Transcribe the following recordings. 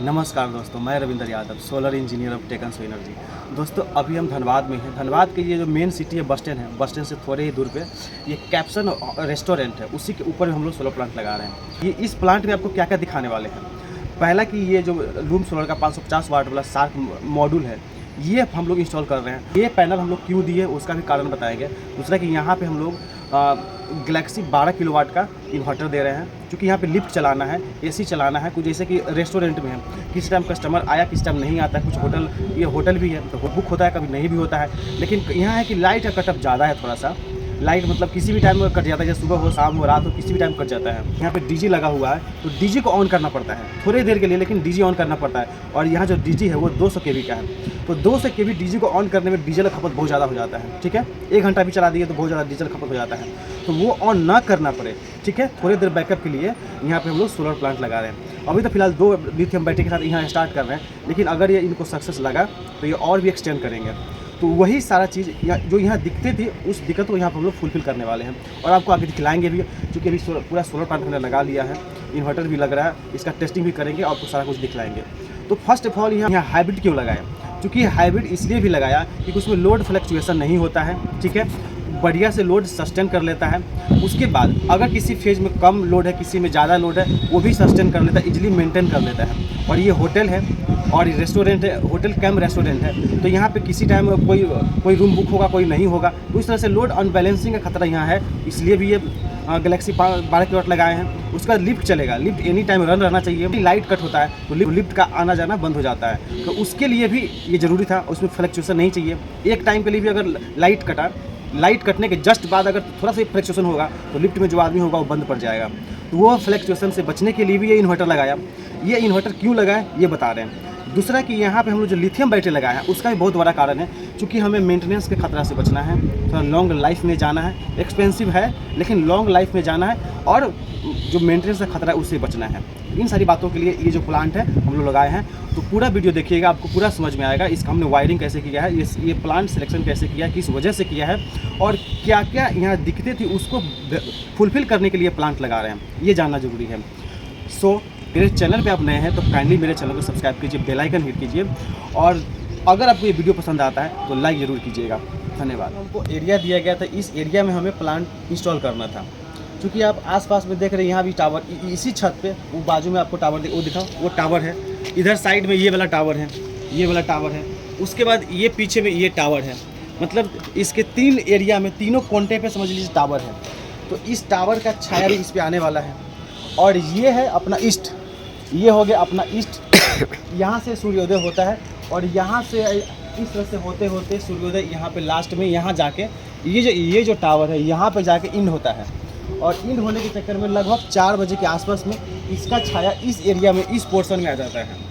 नमस्कार दोस्तों, मैं Ravindra Yadav, solar engineer of taken so energy. दोस्तों अभी हम धनबाद में हैं। धनबाद के ये जो मेन सिटी है, बस स्टैंड है, बस स्टैंड से थोड़े ही दूर पे ये कैप्सन रेस्टोरेंट है, उसी के ऊपर हम लोग सोलर प्लांट लगा रहे हैं। ये इस प्लांट में आपको क्या क्या दिखाने वाले हैं। पहला कि ये जो लूम सोलर का 550 वाट वाला शार्क मॉड्यूल है, ये हम लोग इंस्टॉल कर रहे हैं। ये पैनल हम लोग क्यों दिए उसका भी कारण बताएंगे। दूसरा कि यहाँ पे हम लोग गैलेक्सी 12 किलोवाट का इन्वर्टर दे रहे हैं, क्योंकि यहाँ पे लिफ्ट चलाना है, एसी चलाना है। कुछ जैसे कि रेस्टोरेंट में है, किस टाइम कस्टमर आया, किस टाइम नहीं आता है। कुछ होटल, ये होटल भी है तो बुक होता है, कभी नहीं भी होता है। लेकिन यहाँ है कि लाइट का कटअप ज़्यादा है, थोड़ा सा लाइट मतलब किसी भी टाइम में कट जाता है, जैसे सुबह हो, शाम हो, रात हो, किसी भी टाइम कट जाता है। यहाँ पे डीजी लगा हुआ है, तो डीजी को ऑन करना पड़ता है थोड़ी देर के लिए, लेकिन डीजी ऑन करना पड़ता है। और यहाँ जो डीजी है वो 200 केवी का है, तो 200 केवी डीजी को ऑन करने में डीजल खपत बहुत ज़्यादा हो जाता है। ठीक है, 1 घंटा भी चला दिए तो बहुत ज़्यादा डीजल खपत हो जाता है, तो वो ऑन ना करना पड़े। ठीक है, थोड़ी देर बैकअप के लिए यहाँ पे हम लोग सोलर प्लांट लगा रहे हैं। अभी तो फिलहाल 2 लिथियम बैटरी के साथ यहाँ स्टार्ट कर रहे हैं, लेकिन अगर ये इनको सक्सेस लगा तो ये और भी एक्सटेंड करेंगे। तो वही सारा चीज़ जो यहाँ दिखते थी, उस दिक्कत को यहाँ पर हम लोग फुलफिल करने वाले हैं और आपको आगे दिखलाएंगे भी, क्योंकि अभी पूरा सोलर प्लांट हमने लगा लिया है, इन्वर्टर भी लग रहा है, इसका टेस्टिंग भी करेंगे और आपको सारा कुछ दिखलाएंगे। तो फर्स्ट ऑफ ऑल यहाँ हाइब्रिड क्यों लगाया, क्योंकि हाइब्रिड इसलिए भी लगाया कि उसमें लोड फ्लक्चुएसन नहीं होता है। ठीक है, बढ़िया से लोड सस्टेन कर लेता है। उसके बाद अगर किसी फेज में कम लोड है, किसी में ज़्यादा लोड है, वो भी सस्टेन कर लेता है, इजीली मेंटेन कर लेता है। और ये होटल है और रेस्टोरेंट है, होटल कम रेस्टोरेंट है, तो यहाँ पे किसी टाइम कोई रूम बुक होगा, कोई नहीं होगा, तो इस तरह से लोड अनबैलेंसिंग का खतरा यहाँ है। इसलिए भी ये गैलेक्सी 12 किलोवाट लगाए हैं। उसका लिफ्ट चलेगा, लिफ्ट एनी टाइम रन रहना चाहिए। लाइट कट होता है तो लिफ्ट का आना जाना बंद हो जाता है, तो उसके लिए भी ये ज़रूरी था। उसमें फ्लक्चुएसन नहीं चाहिए। एक टाइम के लिए भी अगर लाइट कटने के जस्ट बाद अगर थोड़ा सा फ्लक्चुएसन होगा तो लिफ्ट में जो आदमी होगा वो बंद पड़ जाएगा। तो वो फ्लक्चुएसन से बचने के लिए भी ये इन्वर्टर लगाया। ये इन्वर्टर क्यों लगाया ये बता रहे हैं। दूसरा कि यहाँ पे हम लोग जो लिथियम बैटरी लगाया है उसका भी बहुत बड़ा कारण है, क्योंकि हमें मेंटेनेंस के खतरा से बचना है, थोड़ा लॉन्ग लाइफ में जाना है। एक्सपेंसिव है लेकिन लॉन्ग लाइफ में जाना है, और जो मेंटेनेंस का खतरा है उससे बचना है। इन सारी बातों के लिए ये जो प्लांट है हम लोग लगाए हैं। तो पूरा वीडियो देखिएगा, आपको पूरा समझ में आएगा। इसका हमने वायरिंग कैसे किया है, ये प्लांट सिलेक्शन कैसे किया है, किस वजह से किया है, और क्या क्या यहाँ दिक्कतें थी उसको फुलफिल करने के लिए प्लांट लगा रहे हैं, ये जानना जरूरी है। सो मेरे चैनल पे आप नए हैं तो काइंडली मेरे चैनल को सब्सक्राइब कीजिए, बेल आइकन हिट कीजिए, और अगर आपको ये वीडियो पसंद आता है तो लाइक ज़रूर कीजिएगा। धन्यवाद। हमको एरिया दिया गया था, इस एरिया में हमें प्लांट इंस्टॉल करना था। क्योंकि आप आसपास में देख रहे हैं, यहाँ भी टावर, इसी छत पे वो बाजू में आपको टावर वो दिखाओ, वो टावर है। इधर साइड में ये वाला टावर है, ये वाला टावर है। उसके बाद ये पीछे में ये टावर है। मतलब इसके 3 एरिया में, तीनों कोने पे समझ लीजिए टावर है। तो इस टावर का छाया भी इस पर आने वाला है। और ये है अपना ईस्ट, ये हो गया अपना ईस्ट। यहाँ से सूर्योदय होता है और यहाँ से इस तरह से होते होते सूर्योदय यहाँ पे लास्ट में, यहाँ जाके ये जो टावर है यहाँ पे जाके इंड होता है। और इंड होने के चक्कर में लगभग 4 बजे के आसपास में इसका छाया इस एरिया में, इस पोर्शन में आ जाता है।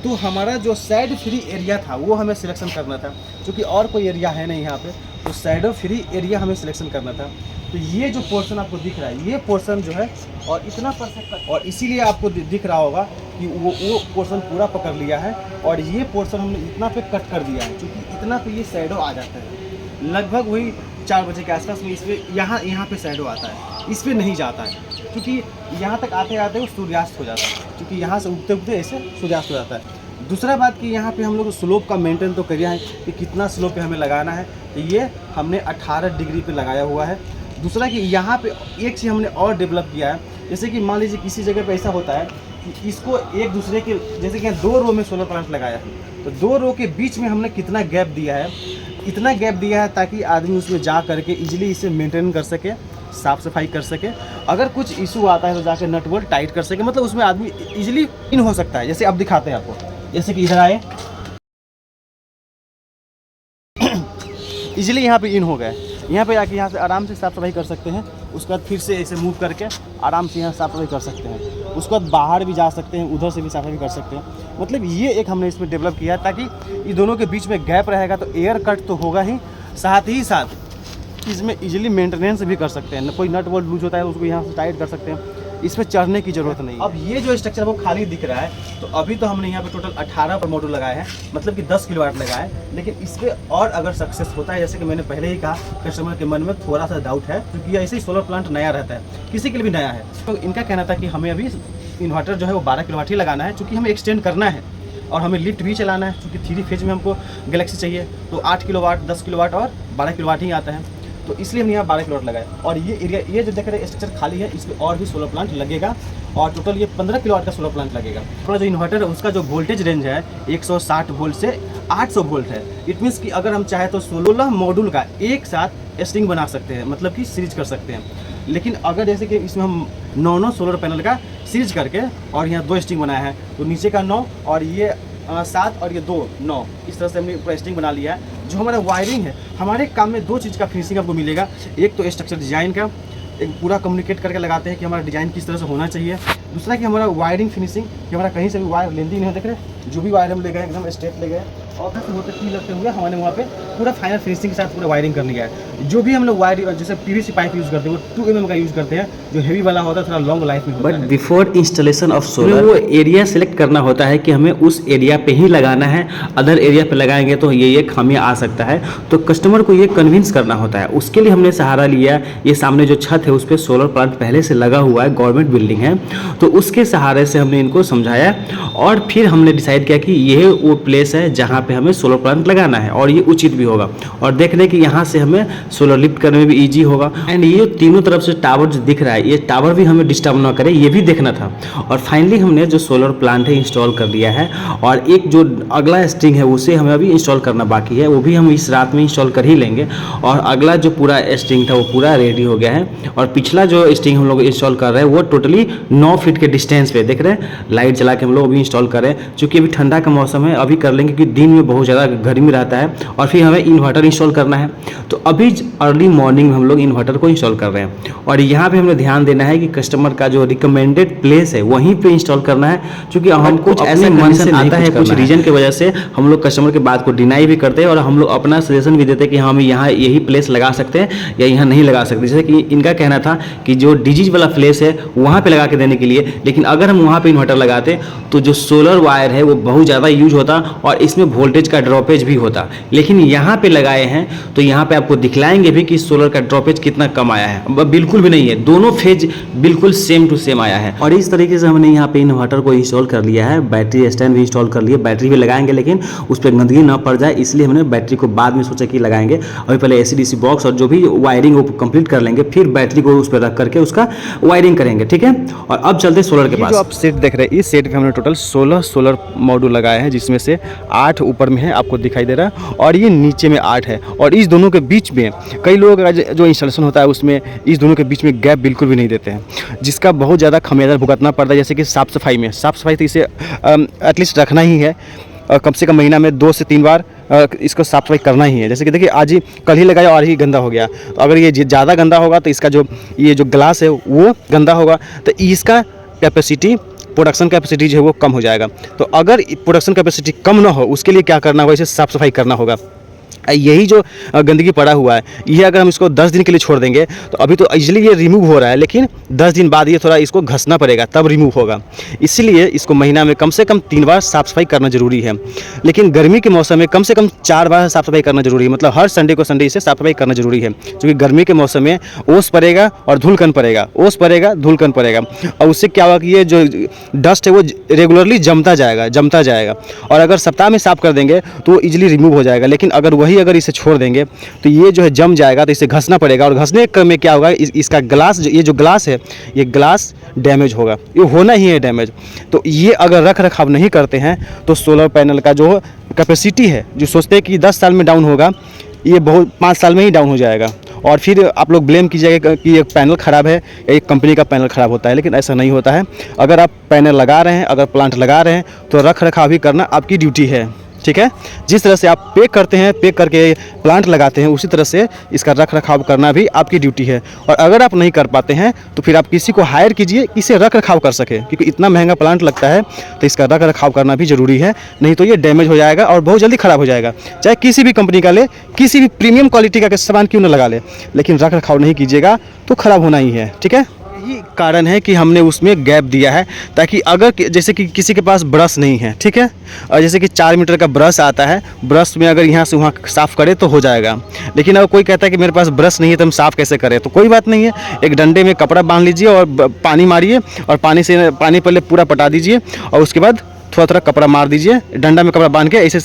तो हमारा जो शैडो फ्री एरिया था वो हमें सिलेक्शन करना था, क्योंकि और कोई एरिया है नहीं यहाँ पे, तो शैडो फ्री एरिया हमें सिलेक्शन करना था। तो ये जो पोर्शन आपको दिख रहा है, ये पोर्शन जो है और इतना परसेंट, और इसीलिए आपको दिख रहा होगा कि वो पोर्शन पूरा पकड़ लिया है। और ये पोर्शन हमने इतना पे कट कर दिया है, क्योंकि इतना पे ये शैडो आ जाता है। लगभग वही 4 बजे के आसपास में इस पर यहाँ पे शैडो आता है, इस पर नहीं जाता है, क्योंकि यहाँ तक आते आते वो सूर्यास्त हो जाता है, क्योंकि यहाँ से उगते उगते ऐसे सूर्यास्त हो जाता है। दूसरा बात कि यहाँ पे हम लोग स्लोप का मेंटेन तो करिए हैं कि कितना स्लोप पे हमें लगाना है, तो ये हमने 18 डिग्री पे लगाया हुआ है। दूसरा कि यहाँ पे एक चीज़ हमने और डेवलप किया है, जैसे कि मान लीजिए किसी जगह पे ऐसा होता है कि इसको एक दूसरे के, जैसे कि यहाँ 2 रो में सोलर प्लांट लगाया है, तो 2 रो के बीच में हमने कितना गैप दिया है, इतना गैप दिया है ताकि आदमी उसमें जा करके इजीली इसे मेंटेन कर सके, साफ़ सफाई कर सके। अगर कुछ इशू आता है तो जाके नट बोल्ट टाइट कर सके, मतलब उसमें आदमी इजीली इन हो सकता है। जैसे अब दिखाते हैं आपको, जैसे कि इधर आए इजीली यहाँ पे इन हो गए, यहाँ पे आके यहाँ से आराम से साफ़ सफाई कर सकते हैं। उसके बाद फिर से ऐसे मूव करके आराम से यहाँ साफ़ सफाई कर सकते हैं। उसके बाद बाहर भी जा सकते हैं, उधर से भी साफ़ सफाई कर सकते हैं। मतलब ये एक हमने इसमें डेवलप किया है, ताकि ये दोनों के बीच में गैप रहेगा तो एयर कट तो होगा ही साथ इसमें इजीली मेंटेनेंस भी कर सकते हैं। कोई नट बोल्ट लूज होता है उसको यहाँ से टाइट कर सकते हैं, इसमें चढ़ने की ज़रूरत नहीं। अब ये जो स्ट्रक्चर वो खाली दिख रहा है, तो अभी तो हमने यहाँ पे टोटल 18 पर मॉड्यूल लगाए हैं, मतलब कि 10 किलोवाट लगाए हैं। लेकिन इस पर और अगर सक्सेस होता है, जैसे कि मैंने पहले ही कहा, कस्टमर के मन में थोड़ा सा डाउट है, क्योंकि ऐसे ही सोलर प्लांट नया रहता है, किसी के लिए भी नया है। तो इनका कहना था कि हमें अभी इन्वर्टर जो है वो 12 किलोवाट ही लगाना है, चूँकि हमें एक्सटेंड करना है और हमें लिफ्ट भी चलाना है, क्योंकि 3 फेज में हमको गैलेक्सी चाहिए, तो 8 किलोवाट, 10 किलोवाट और 12 किलोवाट ही आता है। तो इसलिए हमने यहाँ 12 किलोवाट लगाया। और ये एरिया, ये जो देख रहे हैं स्ट्रक्चर खाली है, इसमें और भी सोलर प्लांट लगेगा और टोटल ये 15 किलोवाट का सोलर प्लांट लगेगा। थोड़ा जो इन्वर्टर है उसका जो वोल्टेज रेंज है 160 वोल्ट से 800 वोल्ट है। इट मीन्स कि अगर हम चाहे तो 16 मॉड्यूल का एक साथ स्ट्रिंग बना सकते हैं, मतलब कि सीरीज कर सकते हैं। लेकिन अगर जैसे कि इसमें हम 9 सोलर पैनल का सीरीज करके और यहाँ 2 स्ट्रिंग बनाया है, तो नीचे का 9 और ये 7 और ये 2 9, इस तरह से हमने पूरा स्ट्रिंग बना लिया है। जो हमारा वायरिंग है, हमारे काम में 2 चीज़ का फिनिशिंग आपको मिलेगा। एक तो स्ट्रक्चर डिजाइन का, एक पूरा कम्युनिकेट करके लगाते हैं कि हमारा डिज़ाइन किस तरह से होना चाहिए। दूसरा कि हमारा वायरिंग फिनिशिंग, कि हमारा कहीं से भी वायर लेंदी नहीं, देख रहे हैं जो भी वायर हम ले गए एकदम स्ट्रेट ले गए और फिर होते की लगते हुए हमारे वहाँ पे पूरा फाइनल फिनिशिंग के साथ पूरा वायरिंग करने गया है। जो भी हम लोग वायर जैसे PVC पाइप यूज़ करते हैं वो 2 mm का यूज़ करते हैं, जो हेवी वाला होता है थोड़ा लॉन्ग लाइफ में होता है। But before installation of solar वो एरिया सेलेक्ट करना होता है कि हमें उस एरिया पे ही लगाना है, अदर एरिया पे लगाएंगे तो ये खामियां आ सकता है। तो कस्टमर को ये कन्विंस करना होता है, उसके लिए हमने सहारा लिया। ये सामने जो छत है उस पर सोलर प्लांट पहले से लगा हुआ है, गवर्नमेंट बिल्डिंग है, तो उसके सहारे से हमने इनको समझाया और फिर हमने डिसाइड किया कि यह वो प्लेस है जहाँ पे हमें सोलर प्लांट लगाना है और ये उचित भी होगा। और देख रहे हैं कि यहाँ से हमें सोलर लिफ्ट करने में भी ईजी होगा। एंड ये तीनों तरफ से टावर जो दिख रहा है, ये टावर भी हमें डिस्टर्ब ना करे, ये भी देखना था। और फाइनली हमने जो सोलर प्लांट है इंस्टॉल कर दिया है और एक जो अगला स्ट्रिंग है उसे हमें अभी इंस्टॉल करना बाकी है, वो भी हम इस रात में इंस्टॉल कर ही लेंगे। और अगला जो पूरा स्ट्रिंग था वो पूरा रेडी हो गया है। और पिछला जो स्ट्रिंग हम लोग इंस्टॉल कर रहे हैं वो टोटली 9 फीट के डिस्टेंस पे, देख रहे हैं लाइट जला के हम लोग अभी इंस्टॉल कर रहे हैं। चूँकि अभी ठंडा का मौसम है, अभी कर लेंगे क्योंकि दिन में बहुत ज़्यादा गर्मी रहता है और फिर हमें इन्वर्टर इंस्टॉल करना है। तो अभी अर्ली मॉर्निंग में हम लोग इन्वर्टर को इंस्टॉल कर रहे हैं। और यहाँ पे हमें ध्यान देना है कि कस्टमर का जो रिकमेंडेड प्लेस है वहीं पे इंस्टॉल करना है, क्योंकि हम कुछ ऐसे मन से आता है, कुछ रीजन की वजह से हम लोग कस्टमर की बात को डिनाई भी करते हैं और हम लोग अपना सजेशन भी देते हैं कि हम यहाँ यही प्लेस लगा सकते हैं या यहाँ नहीं लगा सकते। जैसे कि इनका कहना था कि जो डीजीज वाला प्लेस है वहाँ पे लगा के देने के लिए, लेकिन अगर हम वहाँ पे इन्वर्टर लगाते तो जो सोलर वायर है वो बहुत ज़्यादा यूज होता और इसमें वोल्टेज का ड्रॉपेज भी होता। लेकिन यहाँ पे लगाए हैं तो यहाँ पे आपको दिखलाएंगे भी कि सोलर का ड्रॉपेज कितना कम आया है। बिल्कुल भी नहीं है, दोनों फेज बिल्कुल सेम टू सेम आया है। और इस तरीके से हमने यहाँ पे इन्वर्टर को इंस्टॉल कर लिया है। बैटरी स्टैंड भी इंस्टॉल कर लिया, बैटरी भी लगाएंगे लेकिन उस पर गंदगी ना पड़ जाए, इसलिए हमने बैटरी को बाद में सोचा कि लगाएंगे। अभी पहले AC/DC बॉक्स और जो भी वायरिंग वो कंप्लीट कर लेंगे, फिर बैटरी को उस पर रख करके उसका वायरिंग करेंगे, ठीक है। और अब चलते सोलर के पास। जो आप सेट देख रहे हैं, इस सेट पे हमने टोटल 16 सोलर मॉड्यूल लगाए हैं, जिसमें से 8 ऊपर में है, आपको दिखाई दे रहा है, और ये नीचे में 8 है। और इस दोनों के बीच में कई लोग जो इंस्टॉलेशन होता है उसमें इस दोनों के बीच में गैप बिल्कुल भी नहीं देते हैं, जिसका बहुत ज़्यादा खमियाजा भुगतना पड़ता है। जैसे कि साफ़ सफाई तो इसे एटलीस्ट रखना ही है, कम से कम महीना में 2 से 3 बार इसको साफ सफाई करना ही है। जैसे कि देखिए आज ही कल ही लगाया और ही गंदा हो गया, तो अगर ये ज़्यादा गंदा होगा तो इसका जो ये जो ग्लास है वो गंदा होगा, तो इसका कैपेसिटी, प्रोडक्शन कैपेसिटी जो है वो कम हो जाएगा। तो अगर प्रोडक्शन कैपेसिटी कम ना हो उसके लिए क्या करना होगा, इसे साफ़ सफाई करना होगा। यही जो गंदगी पड़ा हुआ है, ये अगर हम इसको 10 दिन के लिए छोड़ देंगे तो अभी तो इजीली ये रिमूव हो रहा है, लेकिन 10 दिन बाद ये थोड़ा इसको घसना पड़ेगा तब रिमूव होगा। इसलिए इसको महीना में कम से कम 3 बार साफ़ सफाई करना जरूरी है। लेकिन गर्मी के मौसम में कम से कम 4 बार साफ़ सफाई करना जरूरी है, मतलब हर संडे को संडे इसे साफ़ सफाई करना जरूरी है। क्योंकि गर्मी के मौसम में ओस पड़ेगा और धूलकन पड़ेगा, ओस पड़ेगा धूलकन पड़ेगा, और उससे क्या होगा कि ये जो डस्ट है वो रेगुलरली जमता जाएगा। और अगर सप्ताह में साफ़ कर देंगे तो ईजिली रिमूव हो जाएगा। लेकिन अगर इसे छोड़ देंगे तो ये जो है जम जाएगा, तो इसे घसना पड़ेगा, और घसने में क्या होगा, इसका ग्लास, ये जो ग्लास है ये ग्लास डैमेज होगा, ये होना ही है डैमेज। तो ये अगर रख रखाव नहीं करते हैं तो सोलर पैनल का जो कैपेसिटी है, जो सोचते हैं कि 10 साल में डाउन होगा, ये बहुत 5 साल में ही डाउन हो जाएगा। और फिर आप लोग ब्लेम कीजिएगा कि एक पैनल ख़राब है या एक कंपनी का पैनल ख़राब होता है, लेकिन ऐसा नहीं होता है। अगर आप पैनल लगा रहे हैं, अगर प्लांट लगा रहे हैं, तो रख रखाव भी करना आपकी ड्यूटी है, ठीक है। जिस तरह से आप पैक करते हैं, पैक करके प्लांट लगाते हैं, उसी तरह से इसका रख रखाव करना भी आपकी ड्यूटी है। और अगर आप नहीं कर पाते हैं तो फिर आप किसी को हायर कीजिए, इसे रख रखाव कर सके, क्योंकि इतना महंगा प्लांट लगता है तो इसका रख रखाव करना भी ज़रूरी है। नहीं तो ये डैमेज हो जाएगा और बहुत जल्दी ख़राब हो जाएगा। चाहे किसी भी कंपनी का ले, किसी भी प्रीमियम क्वालिटी का सामान क्यों ना लगा ले, लेकिन रख रखाव नहीं कीजिएगा तो ख़राब होना ही है, ठीक है। यही कारण है कि हमने उसमें गैप दिया है, ताकि अगर जैसे कि किसी के पास ब्रश नहीं है, ठीक है, और जैसे कि 4 मीटर का ब्रश आता है, ब्रश में अगर यहाँ से वहाँ साफ़ करे तो हो जाएगा। लेकिन अगर कोई कहता है कि मेरे पास ब्रश नहीं है तो हम साफ़ कैसे करें, तो कोई बात नहीं है, एक डंडे में कपड़ा बांध लीजिए और पानी मारिए, और पानी पहले पूरा पटा दीजिए, और उसके बाद थोड़ा थोड़ा कपड़ा मार दीजिए, डंडा में कपड़ा बांध के ऐसे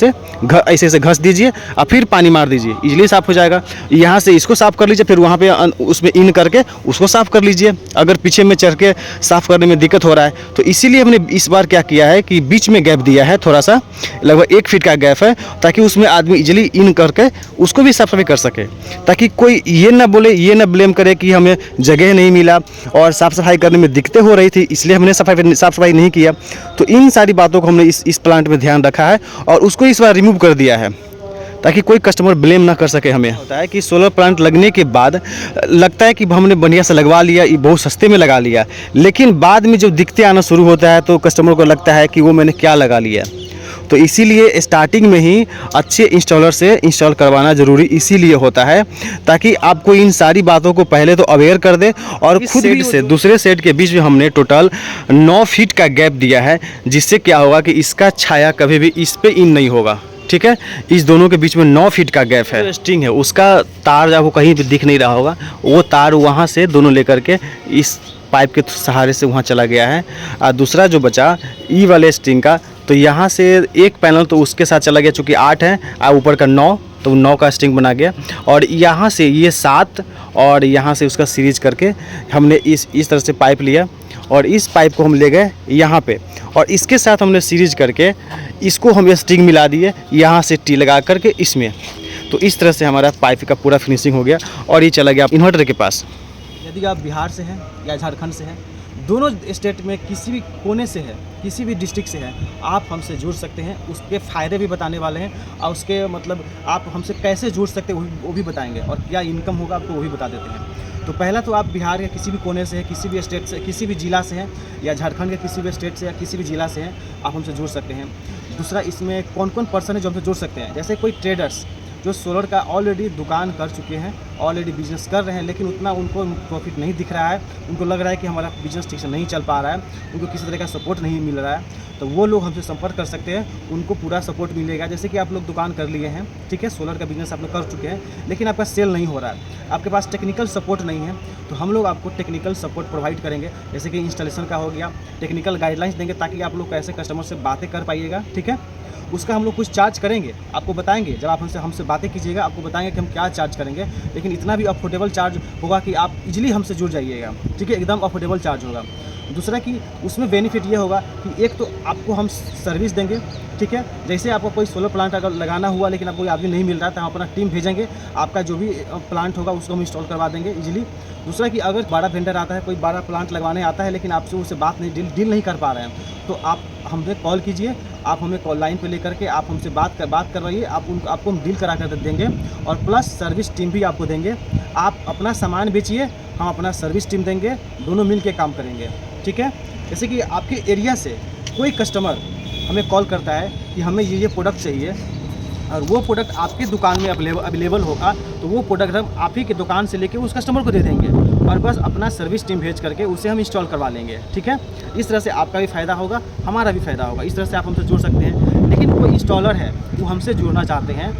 से घस दीजिए, और फिर पानी मार दीजिए, इजीली साफ़ हो जाएगा। यहाँ से इसको साफ़ कर लीजिए, फिर वहाँ पे उसमें इन करके उसको साफ़ कर लीजिए, अगर पीछे में चढ़ के साफ़ करने में दिक्कत हो रहा है तो इसीलिए हमने इस बार क्या किया है कि बीच में गैप दिया है, थोड़ा सा लगभग 1 फीट का गैप है, ताकि उसमें आदमी इजीली इन करके उसको भी साफ सफाई कर सके, ताकि कोई ये ना बोले, ये ना ब्लेम करे कि हमें जगह नहीं मिला और साफ़ सफाई करने में दिक्कतें हो रही थी इसलिए हमने साफ़ सफाई नहीं किया। तो इन सारी बातों को हमने इस प्लांट में ध्यान रखा है और उसको इस बार रिमूव कर दिया है, ताकि कोई कस्टमर ब्लेम ना कर सके हमें। होता है कि सोलर प्लांट लगने के बाद लगता है कि हमने बढ़िया से लगवा लिया, ये बहुत सस्ते में लगा लिया, लेकिन बाद में जब दिक्कतें आना शुरू होता है तो कस्टमर को लगता है कि वो मैंने क्या लगा लिया। तो इसीलिए स्टार्टिंग में ही अच्छे इंस्टॉलर से इंस्टॉल करवाना ज़रूरी इसीलिए होता है, ताकि आपको इन सारी बातों को पहले तो अवेयर कर दे, और खुद सेट से दूसरे सेट के बीच में हमने टोटल 9 फीट का गैप दिया है, जिससे क्या होगा कि इसका छाया कभी भी इस पे इन नहीं होगा, ठीक है। इस दोनों के बीच में 9 फीट का गैप है। स्ट्रिंग है उसका तार आपको कहीं भी दिख नहीं रहा होगा, वो तार वहाँ से दोनों लेकर के इस पाइप के सहारे से वहाँ चला गया है। और दूसरा जो बचा ई वाले स्ट्रिंग का, तो यहाँ से एक पैनल तो उसके साथ चला गया, चूँकि 8 है और ऊपर का 9, तो 9 का स्ट्रिंग बना गया, और यहाँ से ये 7 और यहाँ से उसका सीरीज करके हमने इस तरह से पाइप लिया, और इस पाइप को हम ले गए यहाँ पे, और इसके साथ हमने सीरीज करके इसको हम स्ट्रिंग मिला दिए यहाँ से टी लगा करके इसमें। तो इस तरह से हमारा पाइप का पूरा फिनिशिंग हो गया और ये चला गया इन्वर्टर के पास। यदि आप बिहार से हैं या झारखंड से हैं, दोनों स्टेट में किसी भी कोने से है, किसी भी डिस्ट्रिक्ट से है, आप हमसे जुड़ सकते हैं। उसके फ़ायदे भी बताने वाले हैं, और उसके मतलब आप हमसे कैसे जुड़ सकते हैं वो भी बताएंगे, और क्या इनकम होगा आपको वो भी बता देते हैं। तो पहला तो आप बिहार के किसी भी कोने से है, किसी भी स्टेट से, किसी भी ज़िला से हैं, या झारखंड के किसी भी स्टेट से या किसी भी ज़िला से हैं, आप हमसे जुड़ सकते हैं। दूसरा, इसमें कौन कौन पर्सन है जो हमसे जुड़ सकते हैं, जैसे कोई ट्रेडर्स जो सोलर का ऑलरेडी दुकान कर चुके हैं, ऑलरेडी बिजनेस कर रहे हैं, लेकिन उतना उनको प्रॉफिट नहीं दिख रहा है, उनको लग रहा है कि हमारा बिजनेस ठीक से नहीं चल पा रहा है, उनको किसी तरह का सपोर्ट नहीं मिल रहा है, तो वो लोग हमसे संपर्क कर सकते हैं, उनको पूरा सपोर्ट मिलेगा। जैसे कि आप लोग दुकान कर लिए हैं, ठीक है, सोलर का बिजनेस आप लोग कर चुके हैं, लेकिन आपका सेल नहीं हो रहा है, आपके पास टेक्निकल सपोर्ट नहीं है, तो हम लोग आपको टेक्निकल सपोर्ट प्रोवाइड करेंगे। जैसे कि इंस्टॉलेशन का हो गया, टेक्निकल गाइडलाइंस देंगे, ताकि आप लोग कैसे कस्टमर से बातें कर पाइएगा, ठीक है। उसका हम लोग कुछ चार्ज करेंगे, आपको बताएंगे, जब आप हमसे बातें कीजिएगा आपको बताएंगे कि हम क्या चार्ज करेंगे, लेकिन इतना भी अफोर्डेबल चार्ज होगा कि आप इजीली हमसे जुड़ जाइएगा, ठीक है, एकदम अफोर्डेबल चार्ज होगा। दूसरा कि उसमें बेनिफिट ये होगा कि एक तो आपको हम सर्विस देंगे, ठीक है, जैसे आपको कोई सोलर प्लांट अगर लगाना हुआ लेकिन आपको आदमी नहीं मिल रहा तो हम अपना टीम भेजेंगे, आपका जो भी प्लांट होगा उसको हम इंस्टॉल करवा देंगे इजीली। दूसरा कि अगर बड़ा वेंडर आता है, कोई बड़ा प्लांट लगवाने आता है, लेकिन आपसे उससे बात नहीं डील नहीं कर पा रहे हैं, तो आप हमें कॉल कीजिए, आप हमें कॉल लाइन पे लेकर के आप हमसे बात करवाइए, आपको हम डील करा कर देंगे, और प्लस सर्विस टीम भी आपको देंगे। आप अपना सामान बेचिए, हम अपना सर्विस टीम देंगे, दोनों मिल के काम करेंगे, ठीक है। जैसे कि आपके एरिया से कोई कस्टमर हमें कॉल करता है कि हमें ये प्रोडक्ट चाहिए, और वो प्रोडक्ट आपकी दुकान में अवेलेबल होगा, तो वो प्रोडक्ट हम आप ही की दुकान से लेके उस कस्टमर को दे देंगे, और बस अपना सर्विस टीम भेज करके उसे हम इंस्टॉल करवा लेंगे, ठीक है। इस तरह से आपका भी फ़ायदा होगा, हमारा भी फ़ायदा होगा, इस तरह से आप हमसे जुड़ सकते हैं। लेकिन कोई इंस्टॉलर है वो हमसे जुड़ना चाहते हैं,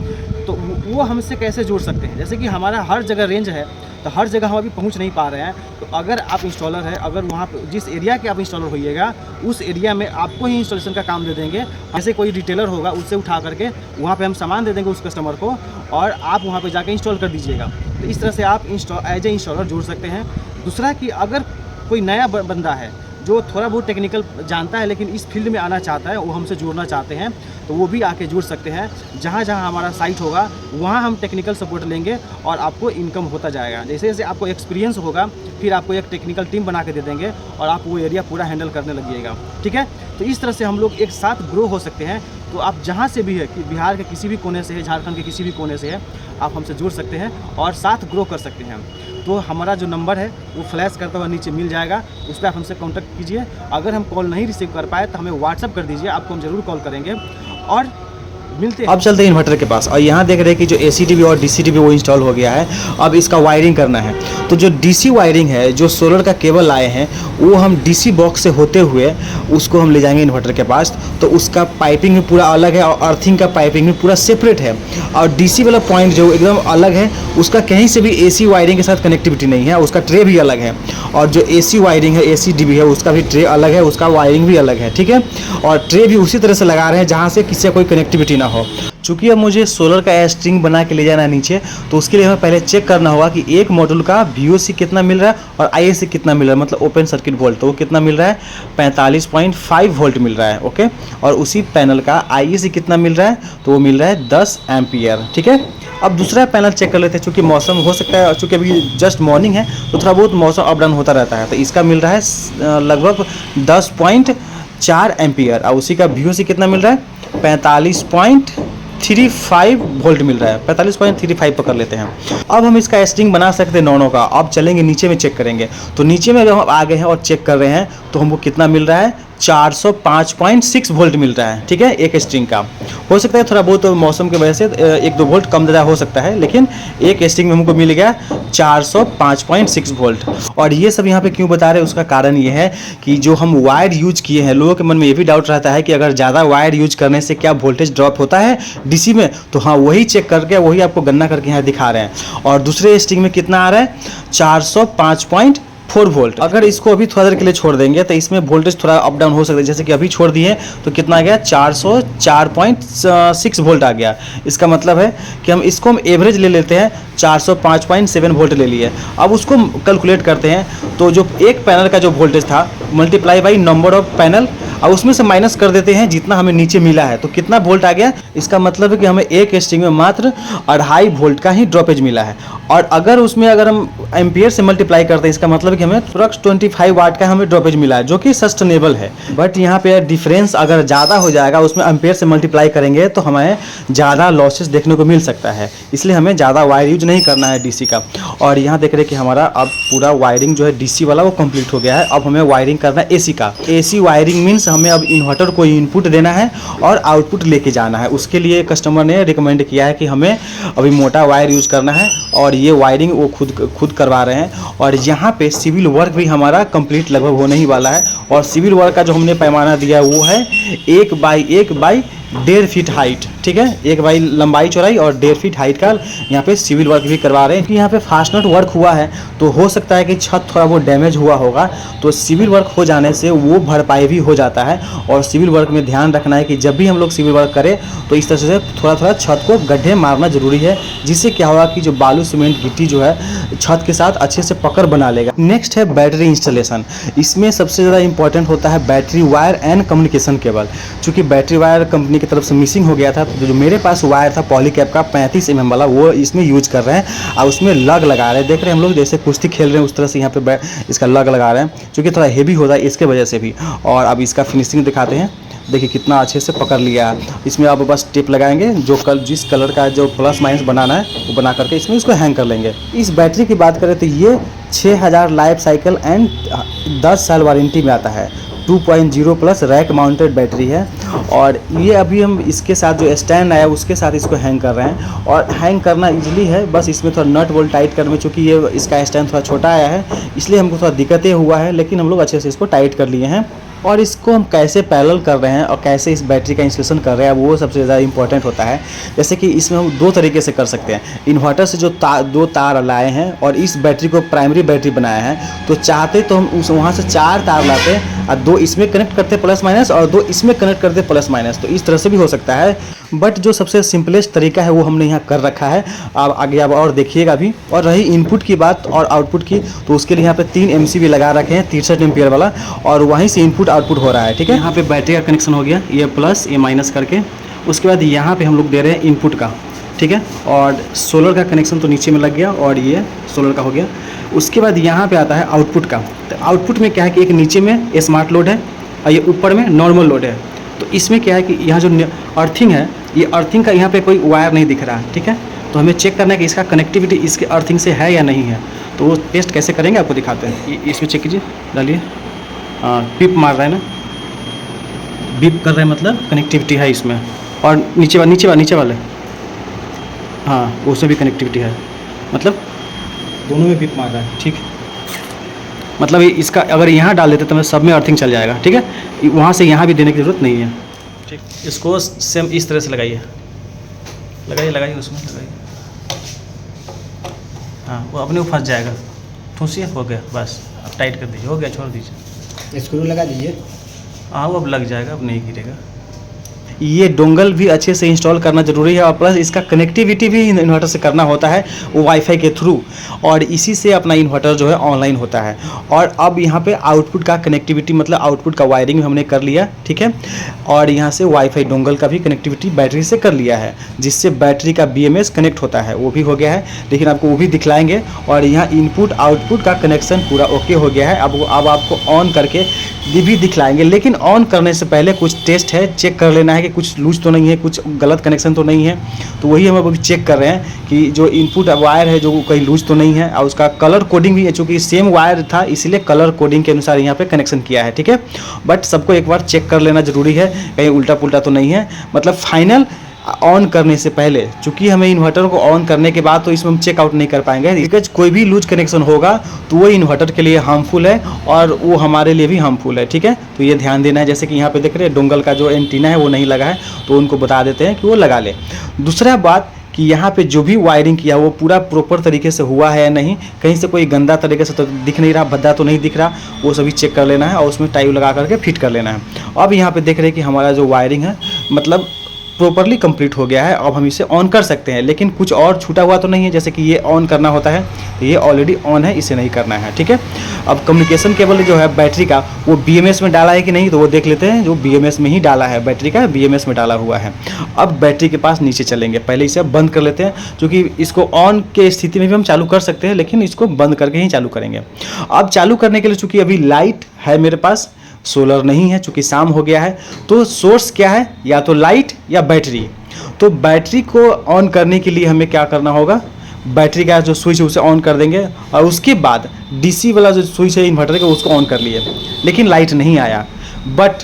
तो वो हमसे कैसे जुड़ सकते हैं, जैसे कि हमारा हर जगह रेंज है, तो हर जगह हम अभी पहुंच नहीं पा रहे हैं, तो अगर आप इंस्टॉलर हैं, अगर वहाँ पर जिस एरिया के आप इंस्टॉलर होइएगा उस एरिया में आपको ही इंस्टॉलेशन का काम दे देंगे। जैसे कोई रिटेलर होगा उससे उठा करके वहाँ पे हम सामान दे देंगे उस कस्टमर को, और आप वहाँ पे जाके इंस्टॉल कर दीजिएगा। तो इस तरह से आप एज ए इंस्टॉलर जुड़ सकते हैं। दूसरा कि अगर कोई नया बंदा है जो थोड़ा बहुत टेक्निकल जानता है लेकिन इस फील्ड में आना चाहता है, वो हमसे जुड़ना चाहते हैं, तो वो भी आके जुड़ सकते हैं। जहाँ जहाँ हमारा साइट होगा वहाँ हम टेक्निकल सपोर्ट लेंगे और आपको इनकम होता जाएगा। जैसे जैसे आपको एक्सपीरियंस होगा फिर आपको एक टेक्निकल टीम बना के दे देंगे और आप वो एरिया पूरा हैंडल करने लगिएगा, ठीक है। तो इस तरह से हम लोग एक साथ ग्रो हो सकते हैं। तो आप जहाँ से भी है कि बिहार के किसी भी कोने से है, झारखंड के किसी भी कोने से है, आप हमसे जुड़ सकते हैं और साथ ग्रो कर सकते हैं। तो हमारा जो नंबर है वो फ्लैश करता हुआ नीचे मिल जाएगा, उस पर आप हमसे कांटेक्ट कीजिए। अगर हम कॉल नहीं रिसीव कर पाए तो हमें व्हाट्सअप कर दीजिए, आपको हम ज़रूर कॉल करेंगे। और मिलते हैं। अब चलते हैं इन्वर्टर के पास और यहाँ देख रहे हैं कि जो AC टीवी और DC टीवी वो इंस्टॉल हो गया है। अब इसका वायरिंग करना है। तो जो DC वायरिंग है, जो सोलर का केबल लाए हैं, वो हम DC बॉक्स से होते हुए उसको हम ले जाएंगे इन्वर्टर के पास। तो उसका पाइपिंग भी पूरा अलग है और अर्थिंग का पाइपिंग भी पूरा सेपरेट है। और DC वाला पॉइंट जो एकदम अलग है, उसका कहीं से भी AC वायरिंग के साथ कनेक्टिविटी नहीं है, उसका ट्रे भी अलग है। और जो AC वायरिंग है, AC DB है, उसका भी ट्रे अलग है, उसका वायरिंग भी अलग है, ठीक है। और ट्रे भी उसी तरह से लगा रहे हैं जहाँ से किसी का कोई कनेक्टिविटी ना हो। चूँकि अब मुझे सोलर का स्ट्रिंग बना के ले जाना है नीचे, तो उसके लिए हमें पहले चेक करना होगा कि एक मॉड्यूल का VOC कितना मिल रहा है और ISC कितना मिल रहा है, मतलब ओपन सर्किट वोल्ट। तो वो कितना मिल रहा है, 45.5 वोल्ट मिल रहा है, ओके। और उसी पैनल का ISC कितना मिल रहा है, तो वो मिल रहा है 10 एम्पियर, ठीक है। अब दूसरा पैनल चेक कर लेते हैं। चूँकि मौसम हो सकता है, चूँकि अभी जस्ट मॉर्निंग है तो थोड़ा बहुत मौसम अप डाउन होता रहता है। तो इसका मिल रहा है लगभग 10.4 एम्पियर और उसी का VOC कितना मिल रहा है, 45.35 वोल्ट मिल रहा है। 45.35 पकड़ लेते हैं। अब हम इसका स्ट्रिंग बना सकते हैं दोनों का। अब चलेंगे नीचे में चेक करेंगे। तो नीचे में जब हम आ गए हैं और चेक कर रहे हैं तो हमको कितना मिल रहा है, 405.6 वोल्ट मिल रहा है, ठीक है, एक स्ट्रिंग का। हो सकता है थोड़ा बहुत मौसम की वजह से 1-2 वोल्ट कम ज़्यादा हो सकता है, लेकिन एक स्ट्रिंग में हमको मिल गया 405.6 वोल्ट। और ये सब यहाँ पे क्यों बता रहे हैं, उसका कारण ये है कि जो हम वायर यूज किए हैं, लोगों के मन में ये भी डाउट रहता है कि अगर ज़्यादा वायर यूज करने से क्या वोल्टेज ड्रॉप होता है DC में। तो हाँ, वही चेक करके वही आपको गणना करके यहाँ दिखा रहे हैं। और दूसरे स्ट्रिंग में कितना आ रहा है, 405.4 वोल्ट। अगर इसको अभी थोड़ा देर के लिए छोड़ देंगे तो इसमें वोल्टेज थोड़ा अप डाउन हो सकता है। जैसे कि अभी छोड़ दिए तो कितना आ गया, 404.6 वोल्ट आ गया। इसका मतलब है कि हम इसको एवरेज ले लेते हैं, 405.7 वोल्ट ले लिए। अब उसको कैलकुलेट करते हैं तो जो एक पैनल का जो वोल्टेज था multiply by number of panel और उसमें से माइनस कर देते हैं जितना हमें नीचे मिला है, तो कितना वोल्ट आ गया। इसका मतलब है कि हमें एक स्ट्रिंग में मात्र 2.5 वोल्ट का ही ड्रॉपेज मिला है। और अगर उसमें अगर हम एम्पियर से मल्टीप्लाई करते हैं, इसका मतलब है कि हमें 25 वाट का हमें ड्रॉपेज मिला है, जो कि सस्टेनेबल है। बट यहाँ पे डिफरेंस अगर ज़्यादा हो जाएगा, उसमें एम्पियर से मल्टीप्लाई करेंगे तो हमें ज़्यादा लॉसेस देखने को मिल सकता है। इसलिए हमें ज़्यादा वायर यूज नहीं करना है DC का। और यहाँ देख रहे हैं कि हमारा अब पूरा वायरिंग जो है DC वाला वो कंप्लीट हो गया है। अब हमें वायरिंग करना है AC का। AC वायरिंग मीन्स हमें अब इन्वर्टर को इनपुट देना है और आउटपुट लेके जाना है। उसके लिए कस्टमर ने रिकमेंड किया है कि हमें अभी मोटा वायर यूज करना है और ये वायरिंग वो खुद करवा रहे हैं। और यहाँ पे सिविल वर्क भी हमारा कंप्लीट लगभग होने ही वाला है। और सिविल वर्क का जो हमने पैमाना दिया वो है 1 बाई 1.5 फीट हाइट, ठीक है, 1 बाई लंबाई चौड़ाई और 1.5 फीट हाइट का यहाँ पे सिविल वर्क भी करवा रहे हैं। क्योंकि यहाँ पे फास्टनट वर्क हुआ है तो हो सकता है कि छत थोड़ा वो डैमेज हुआ होगा, तो सिविल वर्क हो जाने से वो भरपाई भी हो जाता है। और सिविल वर्क में ध्यान रखना है कि जब भी हम लोग सिविल वर्क करें तो इस तरह से थोड़ा थोड़ा छत को गड्ढे मारना जरूरी है, जिससे क्या होगा कि जो बालू सीमेंट गिट्टी जो है छत के साथ अच्छे से पकड़ बना लेगा। नेक्स्ट है बैटरी इंस्टॉलेशन। इसमें सबसे ज़्यादा इंपॉर्टेंट होता है battery wire and communication cable. चूँकि बैटरी वायर कंपनी की तरफ से मिसिंग हो गया था, तो जो मेरे पास वायर था पॉलीकैप का 35 mm वाला, वो इसमें यूज कर रहे हैं और उसमें लग लगा रहे हैं। देख रहे हैं हम लोग जैसे कुश्ती खेल रहे हैं उस तरह से यहाँ पे इसका लग लगा रहे हैं, क्योंकि थोड़ा हेवी होता है इसके वजह से भी। और अब इसका फिनिशिंग दिखाते हैं। देखिए कितना अच्छे से पकड़ लिया है। इसमें आप बस टेप लगाएंगे, जो जिस कलर का जो प्लस माइनस बनाना है वो बना करके इसमें इसको हैंग कर लेंगे। इस बैटरी की बात करें तो ये 6000 लाइफ साइकिल एंड 10 साल वारंटी में आता है। 2.0 प्लस रैक माउंटेड बैटरी है। और ये अभी हम इसके साथ जो स्टैंड आया उसके साथ इसको हैंग कर रहे हैं। और हैंग करना इजीली है, बस इसमें थोड़ा नट बोल्ट टाइट करने में, चूँकि ये इसका स्टैंड थोड़ा छोटा आया है इसलिए हमको थोड़ा दिक्कतें हुआ है, लेकिन हम लोग अच्छे से इसको टाइट कर लिए हैं। और इसको हम कैसे पैरेलल कर रहे हैं और कैसे इस बैटरी का इंस्टॉलेशन कर रहे हैं वो सबसे ज़्यादा इंपॉर्टेंट होता है। जैसे कि इसमें हम 2 तरीके से कर सकते हैं। इन्वर्टर से जो 2 तार लाए हैं और इस बैटरी को प्राइमरी बैटरी बनाया है, तो चाहते तो हम वहाँ से 4 तार लाते और 2 इसमें कनेक्ट करते प्लस माइनस और 2 इसमें कनेक्ट करते प्लस माइनस। तो इस तरह से भी हो सकता है, बट जो सबसे सिंपलेस्ट तरीका है वो हमने यहाँ कर रखा है। आप आगे आप और देखिएगा भी। और रही इनपुट की बात और आउटपुट की, तो उसके लिए यहाँ पे 3 MCB लगा रखे हैं 63 एम्पियर वाला, और वहीं से इनपुट आउटपुट हो रहा है, ठीक है। यहाँ पे बैटरी का कनेक्शन हो गया, ये प्लस ये माइनस करके। उसके बाद यहाँ पे हम लोग दे रहे हैं इनपुट का, ठीक है। और सोलर का कनेक्शन तो नीचे में लग गया और ये सोलर का हो गया। उसके बाद यहाँ पे आता है आउटपुट का। तो आउटपुट में क्या है कि एक नीचे में स्मार्ट लोड है और ये ऊपर में नॉर्मल लोड है। तो इसमें क्या है कि यहाँ जो अर्थिंग है, ये अर्थिंग का यहाँ पे कोई वायर नहीं दिख रहा है, ठीक है। तो हमें चेक करना है कि इसका कनेक्टिविटी इसके अर्थिंग से है या नहीं है। तो वो टेस्ट कैसे करेंगे आपको दिखाते हैं। ये इसमें चेक कीजिए, डालिए। हाँ, बीप मार रहा है ना, बीप कर रहा है, मतलब कनेक्टिविटी है इसमें। और नीचे वाले, हाँ उसमें भी कनेक्टिविटी है, मतलब दोनों में बिप मार रहा है। ठीक, मतलब इसका अगर यहाँ डाल देते तो मैं सब में अर्थिंग चल जाएगा। ठीक है, वहाँ से यहाँ भी देने की ज़रूरत नहीं है। ठीक, इसको सेम इस तरह से लगाइए उसमें लगाइए। हाँ वो अपने को फंस जाएगा, ठूसिए, हो गया बस, अब टाइट कर दीजिए, हो गया, छोड़ दीजिए। स्क्रू लगा दीजिए। हाँ वो अब लग जाएगा, अब नहीं गिरेगा। ये डोंगल भी अच्छे से इंस्टॉल करना ज़रूरी है और प्लस इसका कनेक्टिविटी भी इन्वर्टर से करना होता है, वो वाईफाई के थ्रू, और इसी से अपना इन्वर्टर जो है ऑनलाइन होता है। और अब यहाँ पे आउटपुट का कनेक्टिविटी, मतलब आउटपुट का वायरिंग हमने कर लिया। ठीक है, और यहाँ से वाईफाई डोंगल का भी कनेक्टिविटी बैटरी से कर लिया है, जिससे बैटरी का BMS कनेक्ट होता है, वो भी हो गया है। लेकिन आपको वो भी दिखलाएंगे। और यहाँ इनपुट आउटपुट का कनेक्शन पूरा ओके हो गया है। अब आपको ऑन करके भी दिखलाएंगे, लेकिन ऑन करने से पहले कुछ टेस्ट है, चेक कर लेना है कि कुछ लूज तो नहीं है, कुछ गलत कनेक्शन तो नहीं है। तो वही हम अभी चेक कर रहे हैं कि जो इनपुट वायर है जो कहीं लूज तो नहीं है, और उसका कलर कोडिंग भी है, चूँकि सेम वायर था इसलिए कलर कोडिंग के अनुसार यहाँ पे कनेक्शन किया है। ठीक है, बट सबको एक बार चेक कर लेना ज़रूरी है, कहीं उल्टा पुल्टा तो नहीं है। मतलब फाइनल ऑन करने से पहले, चूँकि हमें इन्वर्टर को ऑन करने के बाद तो इसमें हम चेकआउट नहीं कर पाएंगे, बिकॉज कोई भी लूज कनेक्शन होगा तो वो इन्वर्टर के लिए हार्मफुल है और वो हमारे लिए भी हार्मफुल है। ठीक है, तो ये ध्यान देना है। जैसे कि यहाँ पे देख रहे हैं डोंगल का जो एंटीना है वो नहीं लगा है, तो उनको बता देते हैं कि वो लगा ले। दूसरा बात कि यहाँ पे जो भी वायरिंग किया वो पूरा प्रॉपर तरीके से हुआ है या नहीं, कहीं से कोई गंदा तरीके से तो दिख नहीं रहा, भद्दा तो नहीं दिख रहा, वो सभी चेक कर लेना है और उसमें टाइल लगा करके फिट कर लेना है। अब यहाँ पे देख रहे हैं कि हमारा जो वायरिंग है मतलब प्रॉपरली कंप्लीट हो गया है। अब हम इसे ऑन कर सकते हैं, लेकिन कुछ और छूटा हुआ तो नहीं है। जैसे कि ये ऑन करना होता है, तो ये ऑलरेडी ऑन है, इसे नहीं करना है। ठीक है, अब कम्युनिकेशन केबल जो है बैटरी का वो BMS में डाला है कि नहीं, तो वो देख लेते हैं। जो BMS में ही डाला है, बैटरी का BMS में डाला हुआ है। अब बैटरी के पास नीचे चलेंगे, पहले इसे बंद कर लेते हैं, क्योंकि इसको ऑन के स्थिति में भी हम चालू कर सकते हैं, लेकिन इसको बंद करके ही चालू करेंगे। अब चालू करने के लिए चूँकि अभी लाइट है मेरे पास, सोलर नहीं है, चूँकि शाम हो गया है, तो सोर्स क्या है, या तो लाइट या बैटरी। तो बैटरी को ऑन करने के लिए हमें क्या करना होगा, बैटरी का जो स्विच है उसे ऑन कर देंगे, और उसके बाद DC वाला जो स्विच है इन्वर्टर का उसको ऑन कर लिए, लेकिन लाइट नहीं आया। बट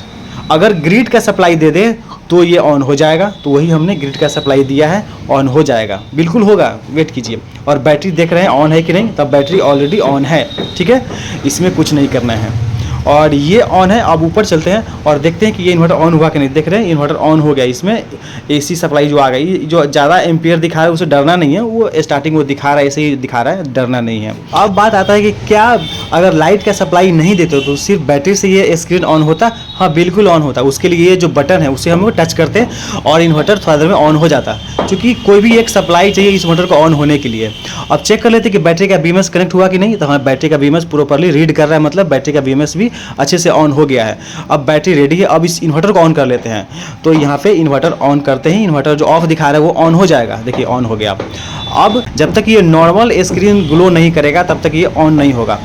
अगर ग्रिड का सप्लाई दे दे तो ये ऑन हो जाएगा, तो वही हमने ग्रिड का सप्लाई दिया है, ऑन हो जाएगा, बिल्कुल होगा, वेट कीजिए। और बैटरी देख रहे हैं ऑन है कि नहीं, तब बैटरी ऑलरेडी ऑन है। ठीक है, इसमें कुछ नहीं करना है, और ये ऑन है। अब ऊपर चलते हैं और देखते हैं कि ये इन्वर्टर ऑन हुआ कि नहीं। देख रहे हैं इन्वर्टर ऑन हो गया, इसमें AC सप्लाई जो आ गई, जो ज़्यादा एम्पियर दिखा रहा है उसे डरना नहीं है, वो स्टार्टिंग वो दिखा रहा है, ऐसे ही दिखा रहा है, डरना नहीं है। अब बात आता है कि क्या अगर लाइट का सप्लाई नहीं देते तो सिर्फ बैटरी से ये स्क्रीन ऑन होता? हाँ बिल्कुल ऑन होता। उसके लिए ये जो बटन है उसे हम टच करते और इन्वर्टर थोड़ा देर में ऑन हो जाता, क्योंकि कोई भी एक सप्लाई चाहिए इस मोटर को ऑन होने के लिए। अब चेक कर लेते कि बैटरी का BMS कनेक्ट हुआ कि नहीं, तो हमारा बैटरी का BMS प्रॉपर्ली रीड कर रहा है, मतलब बैटरी का BMS भी अच्छे से ऑन हो गया है। अब बैटरी रेडी है, अब इस इन्वर्टर को ऑन कर लेते हैं। तो यहाँ पे इन्वर्टर ऑन करते ही इन्वर्टर जो ऑफ दिखा रहा है वो ऑन हो जाएगा। देखिए ऑन हो गया। अब जब तक ये नॉर्मल स्क्रीन ग्लो नहीं करेगा तब तक ये ऑन नहीं होगा।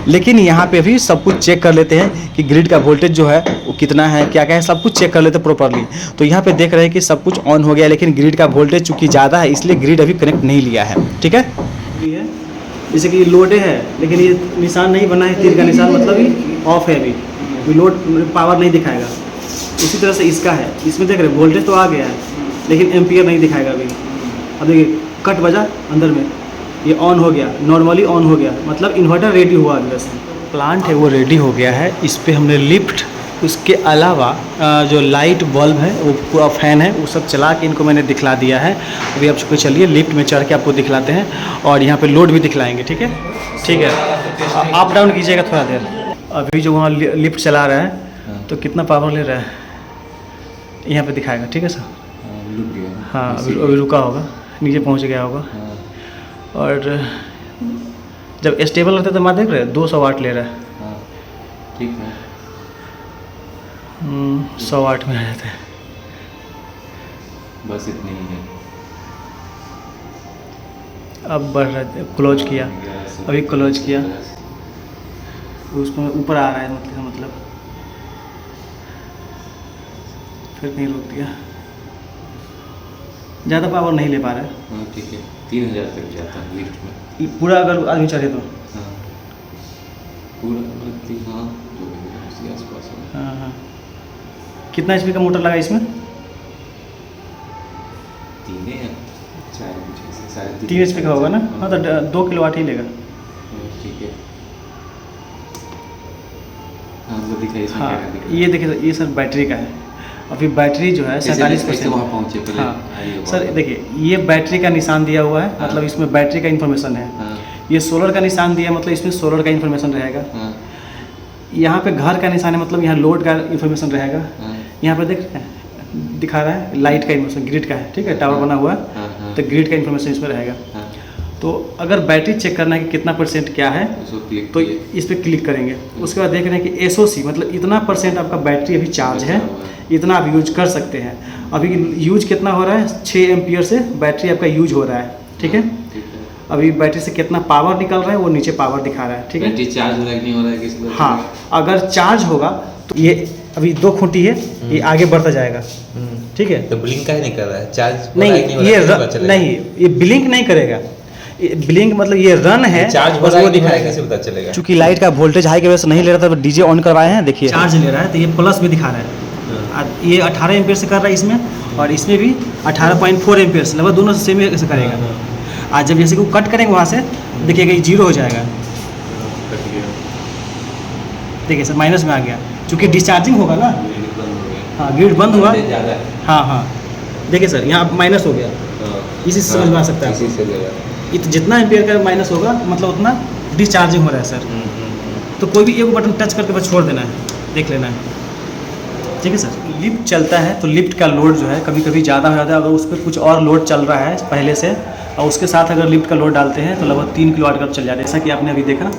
लेकिन यहाँ पे भी सब कुछ चेक कर लेते हैं कि ग्रिड का वोल्टेज जो है वो कितना है, क्या क्या है, सब कुछ चेक कर लेते हैं प्रॉपर्ली। तो यहाँ पे देख रहे हैं कि सब कुछ ऑन हो गया, लेकिन ग्रिड का वोल्टेज चूँकि ज़्यादा है इसलिए ग्रिड अभी कनेक्ट नहीं लिया है। ठीक है, जैसे कि लोडे है लेकिन ये निशान नहीं बना है, तीर का निशान, मतलब ये ऑफ है, अभी लोड पावर नहीं दिखाएगा। उसी तरह से इसका है, इसमें देख रहे वोल्टेज तो आ गया है लेकिन एम्पियर नहीं दिखाएगा अभी। अब देखिए कट बजा अंदर में, ये ऑन हो गया, नॉर्मली ऑन हो गया, मतलब इन्वर्टर रेडी हुआ अंदर से। प्लांट है वो रेडी हो गया है। इस पर हमने लिफ्ट, उसके अलावा जो लाइट बल्ब है वो पूरा फैन है वो सब चला के इनको मैंने दिखला दिया है। अभी आप चुके चलिए लिफ्ट में चढ़ के आपको दिखलाते हैं और यहाँ पे लोड भी दिखलाएंगे। ठीक है, ठीक है, अप डाउन कीजिएगा थोड़ा देर। अभी जो वहाँ लिफ्ट चला रहा है तो कितना पावर ले रहा है यहाँ पे दिखाएगा। ठीक है सर, रुक गया। हाँ अभी रुका होगा, नीचे पहुँच गया होगा। और जब स्टेबल रहता है तो मैं देख रहे 200 वाट ले रहा है। हाँ ठीक है, 100 वाट में आ जाता है। बस इतनी ही है। अब बढ़ रहा है, क्लोज किया, अभी क्लोज किया, उसमें ऊपर आ रहा है, मतलब फिर कहीं रोक दिया, ज़्यादा पावर नहीं ले पा रहा है। हाँ ठीक है, 3000 तक जाता है लिफ्ट में पूरा अगर आदमी चढ़े तो। हाँ पूरा मतलब हाँ जो भी उसी आसपास है। हाँ हाँ, कितना HP का मोटर लगा इसमें? 3 है 4 कुछ ऐसे, 3.5 3 HP का होगा ना? हाँ, तो 2 किलोवाट ही लेगा। ठीक है। हाँ वो दिखाइए इसमें हाँ, क्या दिख रहा है? ये देखिए, ये सर बैटरी का है। अभी बैटरी जो है कैसे 47%। वहाँ पहुँचे पहले? हाँ आइए सर, वहाँ। देखिए ये बैटरी का निशान दिया हुआ है, हाँ। मतलब इसमें बैटरी का इन्फॉर्मेशन है। हाँ ये सोलर का निशान दिया है, मतलब इसमें सोलर का इन्फॉर्मेशन रहेगा। हाँ यहाँ पे घर का निशान है, मतलब यहाँ लोड का इन्फॉर्मेशन रहेगा। हाँ यहाँ पे देख रहे हैं, दिखा रहा है लाइट का इन्फॉर्मेशन, ग्रिड का है, ठीक है, टावर बना हुआ है, हाँ हाँ तो ग्रिड का इन्फॉर्मेशन इसमें रहेगा। हाँ, तो अगर बैटरी चेक करना है कि कितना % क्या है, उसको क्लिक तो किए। इस पर क्लिक करेंगे। उसके बाद देख रहे हैं कि SOC, मतलब इतना % आपका बैटरी अभी चार्ज है, इतना आप यूज कर सकते हैं। अभी यूज कितना हो रहा है, 6 एम्पियर से बैटरी आपका यूज हो रहा है, ठीक है। ठीक है। अभी बैटरी से कितना पावर निकल रहा है वो नीचे पावर दिखा रहा है, ठीक है। बैटरी चार्ज हो रहा है कि नहीं हो रहा है किसी को? हाँ, अगर चार्ज होगा तो ये अभी 2 खूंटी है, ये आगे बढ़ता जाएगा, ठीक है। तो ब्लिंक का ही नहीं कर रहा है, चार्ज हो रहा है कि नहीं, नहीं हो रहा है, कैसे पता चलेगा? नहीं, ये ब्लिंक नहीं करेगा। ब्लिंक मतलब ये रन है, चार्ज हो बस रहा है वो कि नहीं हो रहा है, दिखाएगा। कैसे पता चलेगा? चूंकि लाइट का वोल्टेज हाई की वजह से नहीं ले रहा था, डीजे ऑन करवाए हैं, देखिए चार्ज ले रहा है, तो ये प्लस भी दिखा रहा है। ये 18 एम्पियर से कर रहा है इसमें, और इसमें भी 18.4 एम्पियर से, लगभग दोनों से सेम से करेगा। आज जब जैसे कि वो कट करेंगे वहाँ से, देखिएगा ये 0 हो जाएगा, कट गया, देखिए सर माइनस में आ गया, चूँकि डिस्चार्जिंग होगा ना। ग्रिड बंद हो गया। हाँ, ग्रिड बंद हुआ, ज़्यादा है। हाँ हाँ, देखिए सर यहाँ माइनस हो गया, इसी से समझ में आ सकता है। इसी से लेगा। जितना एम्पियर का माइनस होगा, मतलब उतना डिस्चार्जिंग हो रहा है सर। तो कोई भी एक बटन टच करके बस छोड़ देना है, देख लेना है, ठीक है सर। लिफ्ट चलता है तो लिफ्ट का लोड जो है कभी कभी ज़्यादा हो जाता है, अगर उस पर कुछ और लोड चल रहा है पहले से, और उसके साथ अगर लिफ्ट का लोड डालते हैं तो लगभग 3 किलोवाट का चल जाता है, जैसा कि आपने अभी देखा।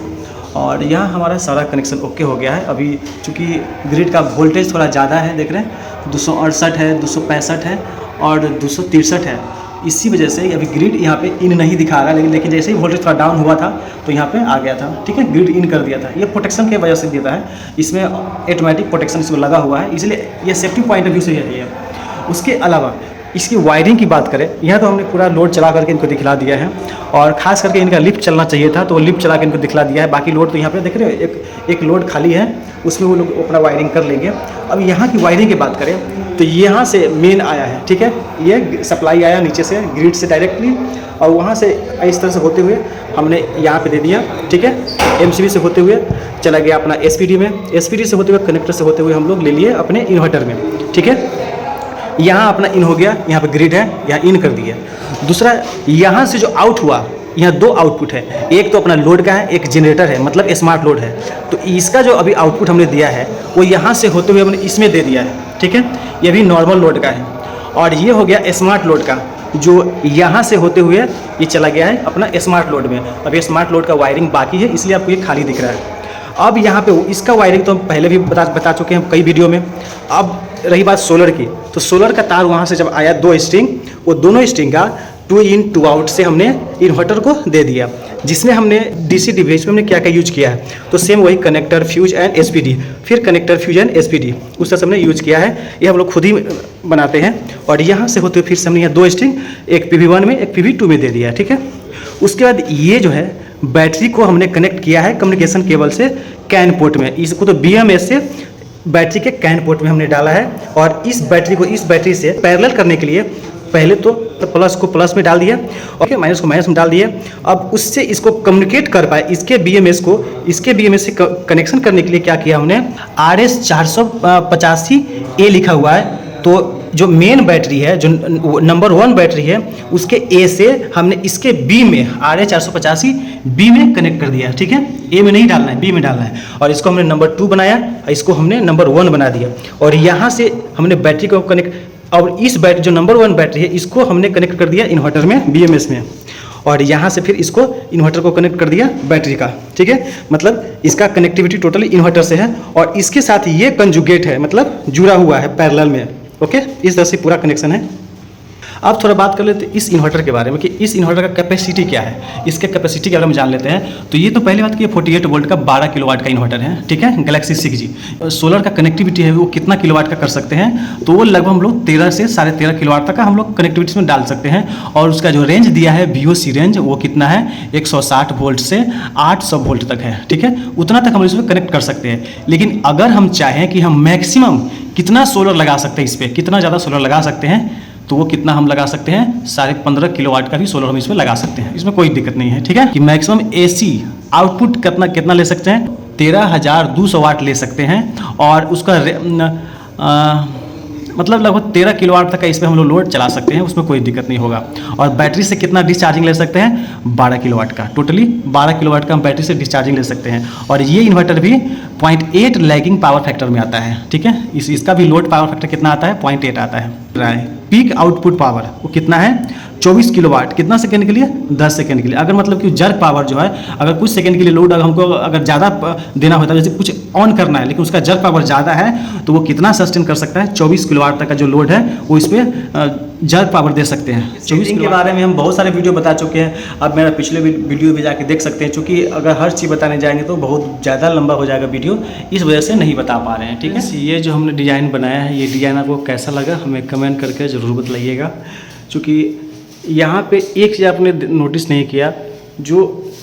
और यहाँ हमारा सारा कनेक्शन ओके हो गया है। अभी चूँकि ग्रिड का वोल्टेज थोड़ा ज़्यादा है, देख रहे हैं 268 है, 265 है और 263 है। इसी वजह से अभी ग्रिड यहाँ पे इन नहीं दिखा रहा है, लेकिन जैसे ही वोल्टेज थोड़ा डाउन हुआ था तो यहाँ पे आ गया था, ठीक है, ग्रिड इन कर दिया था। ये प्रोटेक्शन की वजह से देता है, इसमें ऑटोमेटिक प्रोटेक्शन इसमें लगा हुआ है, इसलिए ये सेफ्टी पॉइंट ऑफ व्यू से यही है। उसके अलावा इसकी वायरिंग की बात करें, यहाँ तो हमने पूरा लोड चला करके इनको दिखला दिया है, और खास करके इनका लिफ्ट चलना चाहिए था तो वो लिफ्ट चला के इनको दिखला दिया है। बाकी लोड तो यहाँ पे देख रहे हो, एक लोड खाली है, उसमें वो लोग अपना वायरिंग कर लेंगे। अब यहाँ की वायरिंग की बात करें तो यहाँ से मेन आया है, ठीक है, ये सप्लाई आया नीचे से ग्रिड से डायरेक्टली, और वहाँ से इस तरह से होते हुए हमने यहाँ पे दे दिया, ठीक है। MCB से होते हुए चला गया अपना SPD में, SPD से होते हुए कनेक्टर से होते हुए हम लोग ले लिए अपने इन्वर्टर में, ठीक है। यहाँ अपना इन हो गया, यहाँ पे ग्रिड है, यहाँ इन कर दिया। दूसरा, यहाँ से जो आउट हुआ, यहाँ 2 आउटपुट है, एक तो अपना लोड का है, एक जनरेटर है, मतलब स्मार्ट लोड है। तो इसका जो अभी आउटपुट हमने दिया है वो यहाँ से होते हुए हमने इसमें दे दिया है, ठीक है। ये भी नॉर्मल लोड का है, और ये हो गया स्मार्ट लोड का, जो यहाँ से होते हुए ये चला गया है अपना स्मार्ट लोड में। अब ये स्मार्ट लोड का वायरिंग बाकी है, इसलिए आपको ये खाली दिख रहा है। अब यहाँ पे इसका वायरिंग तो हम पहले भी बता चुके हैं कई वीडियो में। अब रही बात सोलर की, तो सोलर का तार वहाँ से जब आया 2 स्ट्रिंग, वो दोनों स्ट्रिंग का 2 इन 2 आउट से हमने इन्वर्टर को दे दिया, जिसमें हमने DC डिवाइस में हमने क्या क्या यूज किया है, तो सेम वही कनेक्टर, फ्यूज एंड SPD, फिर कनेक्टर, फ्यूज एंड SPD उस तरह से हमने यूज किया है। ये हम लोग खुद ही बनाते हैं। और यहाँ से होते हुए फिर से हमने यहाँ 2 स्ट्रिंग, एक PV1 में एक PV2 में दे दिया, ठीक है। उसके बाद ये जो है बैटरी को हमने कनेक्ट किया है कम्युनिकेशन केबल से कैन पोर्ट में, इसको तो BMS से बैटरी के कैन पोर्ट में हमने डाला है। और इस बैटरी को इस बैटरी से पैरेलल करने के लिए पहले तो प्लस को प्लस में डाल दिया और माइनस को माइनस में डाल दिया। अब उससे इसको कम्युनिकेट कर पाए, इसके BMS से कनेक्शन करने के लिए क्या किया हमने, RS 485A लिखा हुआ है। तो जो मेन बैटरी है, जो नंबर 1 बैटरी है, उसके A से हमने इसके B में RS 485B में कनेक्ट कर दिया, ठीक है। A में नहीं डालना है, B में डालना है। और इसको हमने नंबर 2 बनाया, इसको हमने नंबर 1 बना दिया। और यहाँ से हमने बैटरी को कनेक्ट, और इस बैटरी जो नंबर 1 बैटरी है इसको हमने कनेक्ट कर दिया इन्वर्टर में, BMS में। और यहाँ से फिर इसको इन्वर्टर को कनेक्ट कर दिया बैटरी का, ठीक है। मतलब इसका कनेक्टिविटी टोटली इन्वर्टर से है, और इसके साथ ये कंजुगेट है, मतलब जुड़ा हुआ है पैरेलल में, ओके। इस तरह से पूरा कनेक्शन है। अब थोड़ा बात कर लेते हैं इस इन्वर्टर के बारे में कि इस इन्वर्टर का कैपेसिटी क्या है, इसके कैपेसिटी के बारे में जान लेते हैं। तो ये तो पहली बात कि 48 वोल्ट का 12 किलोवाट का इन्वर्टर है, ठीक है, गैलेक्सी 6G। सोलर का कनेक्टिविटी है वो कितना किलोवाट का कर सकते हैं, तो वो लगभग हम लोग 13 से 13.5 किलोवाट तक का हम लोग कनेक्टिविटी में डाल सकते हैं। और उसका जो रेंज दिया है VOC रेंज, वो कितना है, 160 वोल्ट से 800 वोल्ट तक है, ठीक है। उतना तक हम इसमें कनेक्ट कर सकते हैं। लेकिन अगर हम चाहें कि हम मैक्सिमम कितना सोलर लगा सकते हैं, इस पर कितना ज़्यादा सोलर लगा सकते हैं, तो वो कितना हम लगा सकते हैं, 15.5 किलोवाट का भी सोलर हम इसमें लगा सकते हैं, इसमें कोई दिक्कत नहीं है। ठीक है, कि मैक्सिमम AC आउटपुट कितना ले सकते हैं, 13,200 वाट ले सकते हैं, और उसका मतलब लगभग 13 किलोवाट तक का इसमें हम लोग लोड चला सकते हैं, उसमें कोई दिक्कत नहीं होगा। और बैटरी से कितना डिस्चार्जिंग ले सकते हैं, 12 किलोवाट का, टोटली 12 किलोवाट का हम बैटरी से डिस्चार्जिंग ले सकते हैं। और ये इन्वर्टर भी 0.8 लैगिंग पावर फैक्टर में आता है। ठीक है, इसका भी लोड पावर फैक्टर कितना आता है, 0.8 आता है। पीक आउटपुट पावर वो कितना है, 24 किलोवाट, कितना सेकंड के लिए, 10 सेकंड के लिए। अगर मतलब कि जर्क पावर जो है, अगर कुछ सेकंड के लिए लोड हमको अगर ज़्यादा देना होता है, जैसे कुछ ऑन करना है लेकिन उसका जर्क पावर ज़्यादा है, तो वो कितना सस्टेन कर सकता है, 24 किलोवाट तक का जो लोड है वो इस पर जर्क पावर दे सकते हैं। 24 के बारे में हम बहुत सारे वीडियो बता चुके हैं, आप मेरा पिछले वीडियो भी जाके देख सकते हैं, क्योंकि अगर हर चीज़ बताने जाएंगे तो बहुत ज़्यादा लंबा हो जाएगा वीडियो, इस वजह से नहीं बता पा रहे हैं। ठीक है, ये जो हमने डिज़ाइन बनाया है, ये डिज़ाइन आपको कैसा लगा हमें कमेंट करके ज़रूर बताइएगा। चूँकि यहाँ पे एक चीज़ आपने नोटिस नहीं किया, जो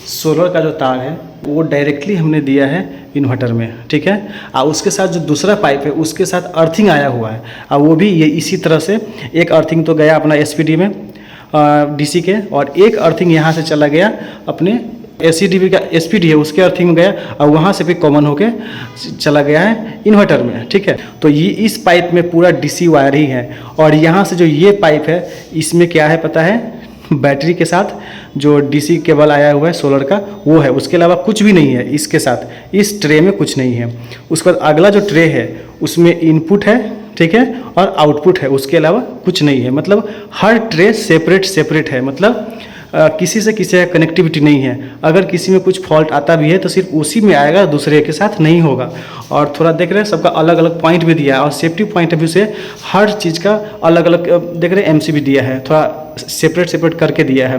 सोलर का जो तार है वो डायरेक्टली हमने दिया है इन्वर्टर में। ठीक है, और उसके साथ जो दूसरा पाइप है उसके साथ अर्थिंग आया हुआ है, और वो भी ये इसी तरह से एक अर्थिंग तो गया अपना SPD में DC के, और एक अर्थिंग यहाँ से चला गया अपने SCDB का SPD है उसके अर्थिंग में गया, और वहाँ से भी कॉमन होके चला गया है इन्वर्टर में। ठीक है, तो ये इस पाइप में पूरा DC वायर ही है, और यहाँ से जो ये पाइप है इसमें क्या है पता है, बैटरी के साथ जो DC केबल आया हुआ है सोलर का वो है, उसके अलावा कुछ भी नहीं है इसके साथ, इस ट्रे में कुछ नहीं है। उसके बाद अगला जो ट्रे है उसमें इनपुट है, ठीक है, और आउटपुट है, उसके अलावा कुछ नहीं है। मतलब हर ट्रे सेपरेट है, मतलब किसी से किसी का कनेक्टिविटी नहीं है। अगर किसी में कुछ फॉल्ट आता भी है तो सिर्फ उसी में आएगा, दूसरे के साथ नहीं होगा। और थोड़ा देख रहे हैं सबका अलग अलग पॉइंट भी दिया है, और सेफ्टी पॉइंट ऑफ व्यू से हर चीज़ का अलग अलग देख रहे हैं MCB दिया है, थोड़ा सेपरेट करके दिया है।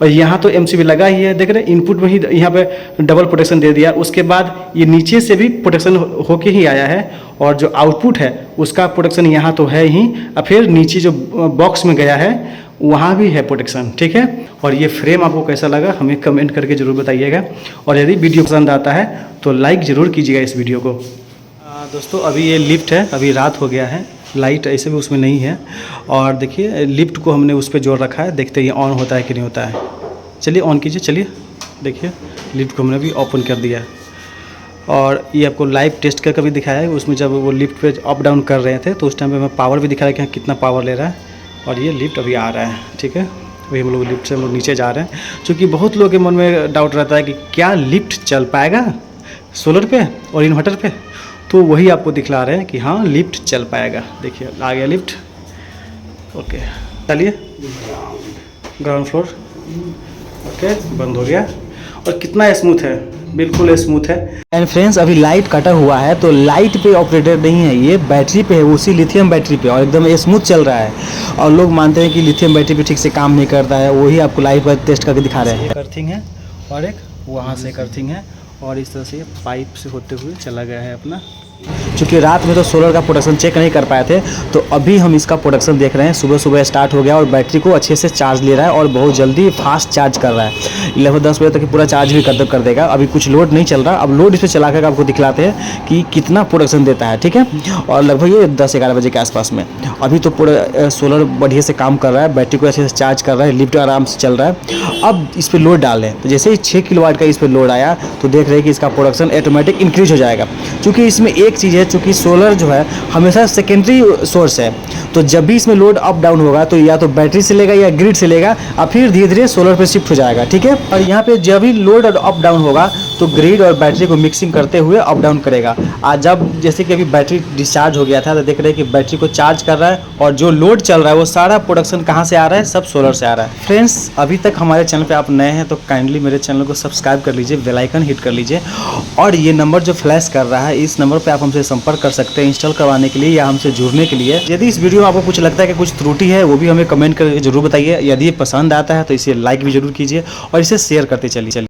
और यहाँ तो MCB लगा ही है, देख रहे हैं इनपुट में ही यहाँ पे डबल प्रोटेक्शन दे दिया। उसके बाद ये नीचे से भी प्रोटेक्शन होके ही आया है, और जो आउटपुट है उसका प्रोटेक्शन यहाँ तो है ही, और फिर नीचे जो बॉक्स में गया है वहाँ भी है प्रोटेक्शन। ठीक है, और ये फ्रेम आपको कैसा लगा हमें कमेंट करके ज़रूर बताइएगा, और यदि वीडियो पसंद आता है तो लाइक ज़रूर कीजिएगा इस वीडियो को। दोस्तों अभी ये लिफ्ट है, अभी रात हो गया है, लाइट ऐसे भी उसमें नहीं है, और देखिए लिफ्ट को हमने उस पर जोड़ रखा है, देखते हैं ऑन होता है कि नहीं होता है। चलिए ऑन कीजिए, चलिए देखिए लिफ्ट को हमने भी ओपन कर दिया, और ये आपको लाइव टेस्ट करके भी दिखाया है। उसमें जब वो लिफ्ट पे अप डाउन कर रहे थे तो उस टाइम पे हमें पावर भी दिखा रहा है कि कितना पावर ले रहा है, और ये लिफ्ट अभी आ रहा है। ठीक है, अभी हम लोग लिफ्ट से हम लोग नीचे जा रहे हैं, क्योंकि बहुत लोगों के मन में डाउट रहता है कि क्या लिफ्ट चल पाएगा सोलर पे और इन्वर्टर पे, तो वही आपको दिखला रहे हैं कि हाँ लिफ्ट चल पाएगा। देखिए आ गया लिफ्ट, ओके चलिए ग्राउंड फ्लोर, ओके बंद हो गया, और कितना स्मूथ है, बिल्कुल स्मूथ है। एंड फ्रेंड्स अभी लाइट कटा हुआ है, तो लाइट पे ऑपरेटेड नहीं है, ये बैटरी पे है, उसी लिथियम बैटरी पे, और एकदम स्मूथ चल रहा है। और लोग मानते हैं कि लिथियम बैटरी पे ठीक से काम नहीं करता है, वही आपको लाइव पर टेस्ट करके दिखा रहे हैं। एक अर्थिंग है और एक वहाँ से एक अर्थिंग है, और इस तरह से पाइप से होते हुए चला गया है अपना। क्योंकि रात में तो सोलर का प्रोडक्शन चेक नहीं कर पाए थे, तो अभी हम इसका प्रोडक्शन देख रहे हैं। सुबह सुबह स्टार्ट हो गया और बैटरी को अच्छे से चार्ज ले रहा है, और बहुत जल्दी फास्ट चार्ज कर रहा है। लगभग 10 बजे तक पूरा चार्ज भी कर देगा। अभी कुछ लोड नहीं चल रहा, अब लोड इस पर चला कर आपको दिखलाते हैं कि कितना प्रोडक्शन देता है। ठीक है, और लगभग ये 10-11 बजे के आसपास में अभी तो पूरा सोलर बढ़िया से काम कर रहा है, बैटरी को अच्छे से चार्ज कर रहा है, लिफ्ट आराम से चल रहा है। अब इस पर लोड डाल लें, तो जैसे ही 6 किलोवाट का इस पर लोड आया तो देख रहे हैं कि इसका प्रोडक्शन ऑटोमेटिक इंक्रीज हो जाएगा। क्योंकि इसमें एक चीज़ है, चूँकि सोलर जो है हमेशा सेकेंडरी सोर्स है, तो जब भी इसमें लोड अप डाउन होगा तो या तो बैटरी से लेगा या ग्रिड से लेगा, और फिर धीरे धीरे सोलर पे शिफ्ट हो जाएगा। ठीक है, और यहाँ पे जब भी लोड अप डाउन होगा तो ग्रिड और बैटरी को मिक्सिंग करते हुए अप डाउन करेगा। आज जब जैसे कि अभी बैटरी डिस्चार्ज हो गया था तो देख रहे हैं कि बैटरी को चार्ज कर रहा है, और जो लोड चल रहा है वो सारा प्रोडक्शन कहाँ से आ रहा है, सब सोलर से आ रहा है। फ्रेंड्स अभी तक हमारे चैनल पे आप नए हैं तो काइंडली मेरे चैनल को सब्सक्राइब कर लीजिए, बेल आइकन हिट कर लीजिए, और ये नंबर जो फ्लैश कर रहा है इस नंबर पर आप हमसे संपर्क कर सकते हैं इंस्टॉल करवाने के लिए या हमसे जुड़ने के लिए। यदि इस वीडियो में आपको कुछ लगता है कि कुछ त्रुटि है वो भी हमें कमेंट करके जरूर बताइए। यदि पसंद आता है तो इसे लाइक भी जरूर कीजिए और इसे शेयर करते चलिए।